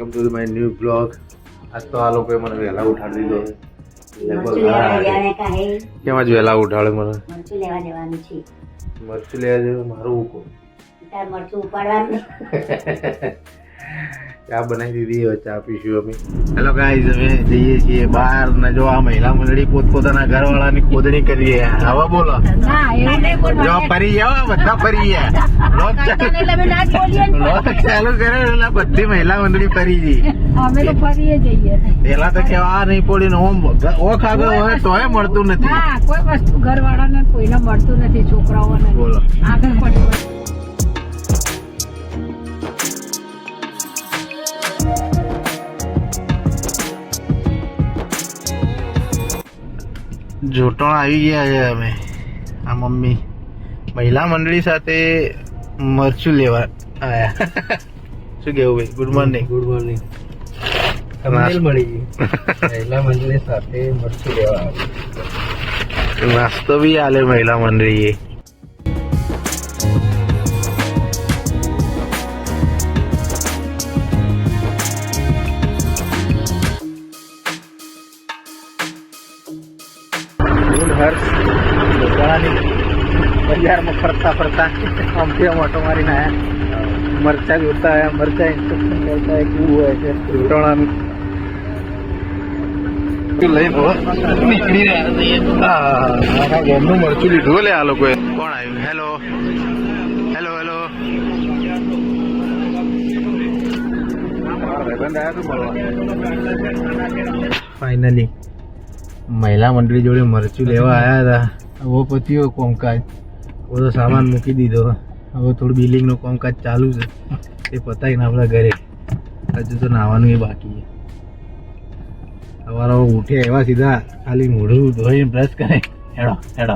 Welcome to my new blog. આજ તો આ લોકોએ મને વહેલા ઉઠાડી દીધો. કેમ આજ વહેલા ઉઠાડે મને? મરચું લેવા જવાનું છે. મરચું લેવા જવાનું મારું હુકમ. તાર મરચું ઉપાડવાનું. ચા બનાવી દીધી, હવે ચા પીશું અમે. હેલો ગાઈઝ, અમે જઈએ છીએ બહાર ને જો આ મહિલા મંડળી પોતપોતાના ઘરવાળાની ખોદણી કરીએ. હવે બોલો, જો ફરી જાઓ, બધા ફરી ગયા. લોક ચાલુ કરે એટલે બધી મહિલા મંડળી ફરી ગઈ. અમે તો ફરીએ જઈએ. પેલા તો કેવા નહીં પડી ને ઓખ આગળ હોય તોય મળતું નથી. હા, કોઈ વસ્તુ ઘરવાળાને કોઈને મળતું નથી, છોકરાઓને. બોલો આગળ પડી જોટણ આવી ગયા છે અમે. આ મમ્મી મહિલા મંડળી સાથે મરચું લેવા આયા. શું કેવું ભાઈ? Good morning. Good morning. મળી ગઈ મહિલા મંડળી સાથે મરચું લેવા. નાસ્તો બી આલે મહિલા મંડળીએ. બજારમાં ફરતા ફરતા આમથી આમ ઓટો મારીને આવ્યા. મરચા જોતા આવ્યા, મરચા ઇન્સ્ટ્રક્શન કરતા કેવું હોય છે ઉટોણાનું લઈને નીકળી રહ્યા. ગોમનું મરચું લીધું લે આ લોકોએ. કોણ આવ્યું? Hello hello hello. ફાઇનલી મહિલા મંડળી જોડે મરચું લેવા આવ્યા હતા. હવે પત્યો કોમકાજ, બધો સામાન મૂકી દીધો. હવે થોડું બિલિંગનું કોમકાજ ચાલુ છે, એ પતાવીને આપણા ઘરે. હજુ તો નાવાનું એ બાકી છે. સવારે ઉઠ્યા એવા સીધા ખાલી મોઢું ધોઈને બ્રશ કરે. હેડો હેડો.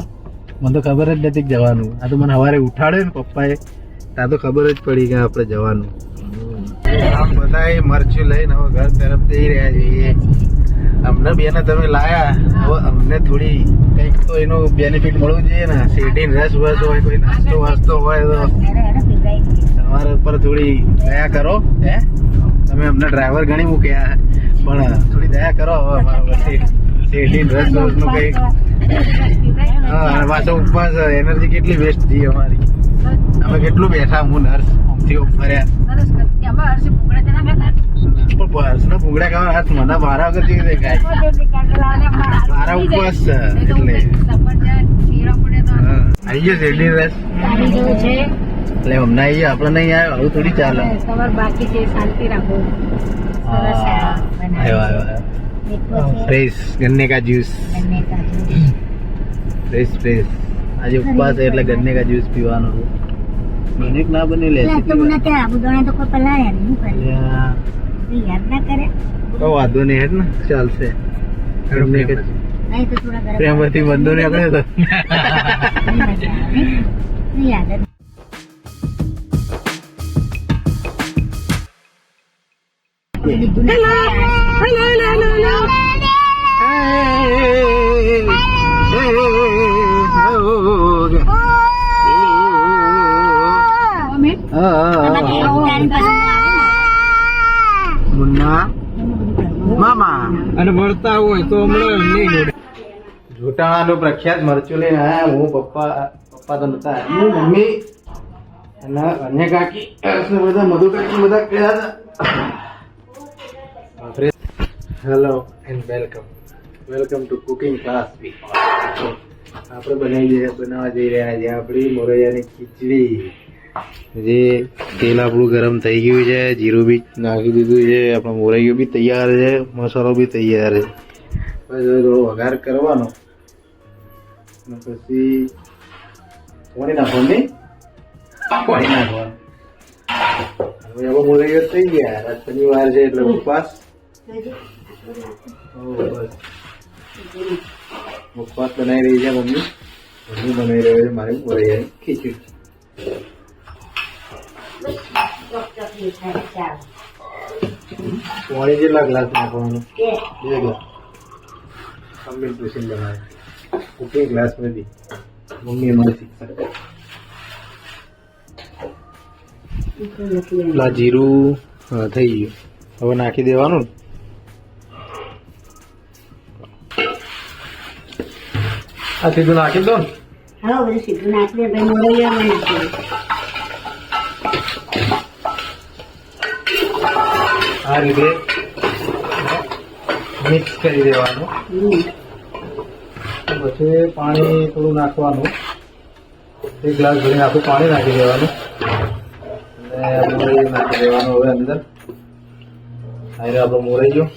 મને તો ખબર જ નથી જવાનું. આ તો મને સવારે ઉઠાડે ને પપ્પાએ, ત્યાં તો ખબર જ પડી કે આપણે જવાનું. આમ બધા મરચું લઈને હવે ઘર તરફ જઈ રહ્યા છીએ. અમને બેને તમે લાયા, હવે અમને થોડી કંઈક તો એનો બેનિફિટ મળવું જોઈએ ને. શેરડીનો રસ વસ હોય, કોઈ નાસ્તો વાસ્તો હોય તો તમારા ઉપર થોડી દયા કરો. હે, તમે અમને ડ્રાઈવર ગણી મૂક્યા, પણ થોડી દયા કરો હવે અમારા પછી. શેરડીનો રસ વસનું કંઈક. હા, પાછો ઉપવાસ, એનર્જી કેટલી વેસ્ટ થઈ અમારી. અમે કેટલું બેઠા, હું નર્સ આમથી ફર્યા. હર્ષનો ભૂંગળા ખાવા હાથ મને મારા વગર કેવી રીતે ખાય? મારા ઉપવાસ છે એટલે. આવી ગયો શેરડી રસ એટલે અમને આવી ગયો, આપણે નહીં આવ્યો. આવું થોડી ચાલે. બાકી છે, શાંતિ રાખો. ફ્રેશ ગન્ને કા જ્યુસ. Fresh fresh. આજે ઉપવાસ છે એટલે ગન્ને કા જ્યુસ પીવાનો. બને કે ના બને લે તો વાંધો નહીં. હેડ ને ચાલશે. પ્રેમથી બંધો નીકળે તો મુન્ના મામા અને મળતા હોય તો હમણાં જોટાણાનું પ્રખ્યાત મરચું લઈને આવ્યા. હું પપ્પા તો નતા, હું મમ્મી અને અન્ય કાકી બધા મધુ કાકી બધા ગયા હતા. Hello and welcome to cooking class. આપણે બનાવવા જઈ રહ્યા છીએ આપણી મોરૈયાની ખીચડી. જે તેલ આપણું ગરમ થઈ ગયું છે, જીરું બી નાખી દીધું છે, આપણો મોરૈયો બી તૈયાર છે, મસાલો બી તૈયાર છે. પછી થોડો વઘાર કરવાનો અને પછી પાણી નાખવાનું. નહીં, પાણી નાખવાનું. હવે આપણો મોરૈયો થઈ ગયા. આજ શનિવાર છે એટલે ઉપવાસ. ઉપવાસ બનાવી રહી છે મમ્મી બનાવી રહ્યો છે મારી મોરૈયાની ખીચડી. પાણી કેટલા ગ્લાસ નાખવાનું? 2 ગ્લાસ. કમ્પ્લીટ પૂછીને બનાવે. કુકિંગ ક્લાસ માંથી મમ્મી મને શીખવાડે. જીરું થઈ ગયું. હવે નાખી દેવાનું ને. આ સીધું નાખી દો ને. હા બધું સીધું નાખી દે ભાઈ મોરૈયામાં નાખી દે. આ રીતે મિક્સ કરી દેવાનું. પછી પાણી થોડું નાખવાનું. 1 ગ્લાસ ભરીને આખું પાણી નાખી દેવાનું અને મોરૈયું નાખી દેવાનું. હવે અંદર આને આપણો મોરૈયો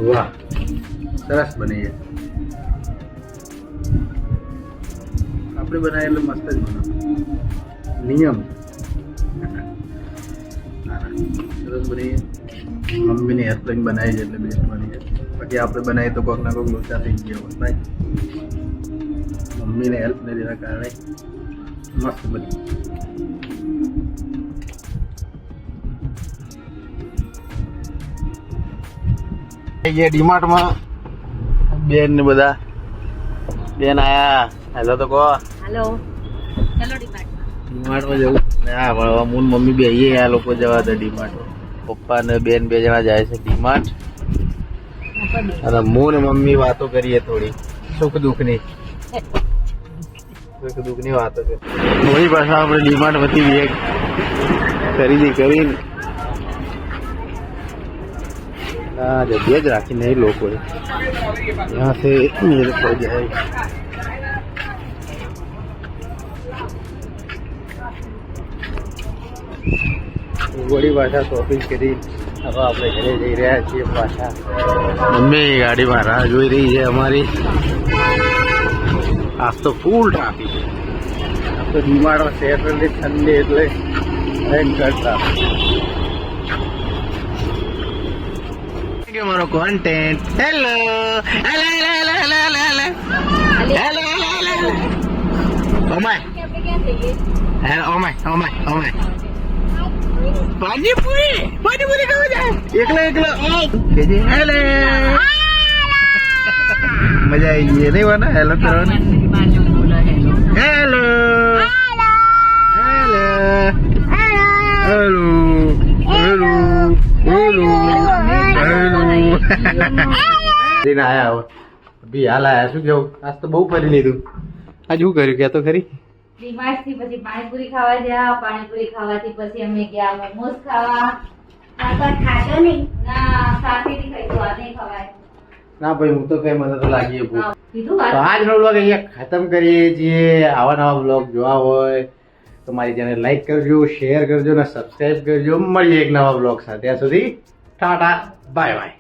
વાહ સરસ બની છે. આપણે બનાવીએ એટલે મસ્ત જ બનાવ નિયમ. સરસ બની છે. મમ્મીની હેલ્પલાઈન બનાવી છે એટલે બેસ્ટ બની છે. બાકી આપણે બનાવીએ તો કોઈક ના કોઈક લોચા થઈ ગયા હોત ભાઈ. મમ્મીને હેલ્પ ને જેના કારણે મસ્ત બની. ડીમાર્ટમાં બેન ને બધા. બેન આયા. હેલો તો કહો. હેલો ચલો ડીમાર્ટમાં જવું. હા મૂન મમ્મી બે આ લોકો જવા દે ડીમાર્ટ. પપ્પા ને બેન 2 જણા જાય છે ડીમાર્ટ. અને હું ને મમ્મી વાતો કરીએ થોડી સુખ દુઃખની. સુખ દુઃખની વાતો છે. વળી પાછા આપણે ડીમાર્ટ વધી એક ખરીદી કરીને जगह જ રાખી નહીં લોકોએ. यहाँ से मेरे पड़ जाए. વળી પાછા શોપિંગ કરી હવે આપણે ઘરે જઈ રહ્યા છીએ પાછા. મમ્મી ગાડીમાં રાહ જોઈ રહી છે અમારી. આજ તો ફૂલ ટ્રાફિક. આજ તો ડીમાર્ટમાં સેટરડે સન્ડે એટલે ભયંકર ટ્રાફિક. મારો content. Hello hello hello hello hello hello hello hello oh my hello oh my oh my oh my panipuri panipuri ખાવા જાય એકલો કેજે હેલો. મજા આવી ગઈ નહીં વાના હેલો કરવાની. Hello hello hello hello hello આયા અભી હાલ આયા. શું કેવું? આજ તો બહુ ફરી લીધું. આજ શું કર્યું કે તો ખરી? ડીમાર્ટ થી પછી પાણીપુરી ખાવા ગયા. પાણીપુરી ખાવાથી પછી અમે ગયા મોમોસ ખાવા. ખાશો નહીં? ના સાથેથી ખાઈશું. આ નહીં ખવાય. ના ભાઈ હું તો કઈ મને તો લાગી ભૂખ. કીધું તો આજનો બ્લોગ અહીંયા ખતમ કરીએ છીએ. આવા નવા બ્લોગ જોવા હોય તો મારી ચેનલ લાઈક કરજો, શેર કરજો અને સબસ્ક્રાઈબ કરજો. મળીએ એક નવા બ્લોગ સાથે. ત્યાં સુધી ટાટા બાય બાય.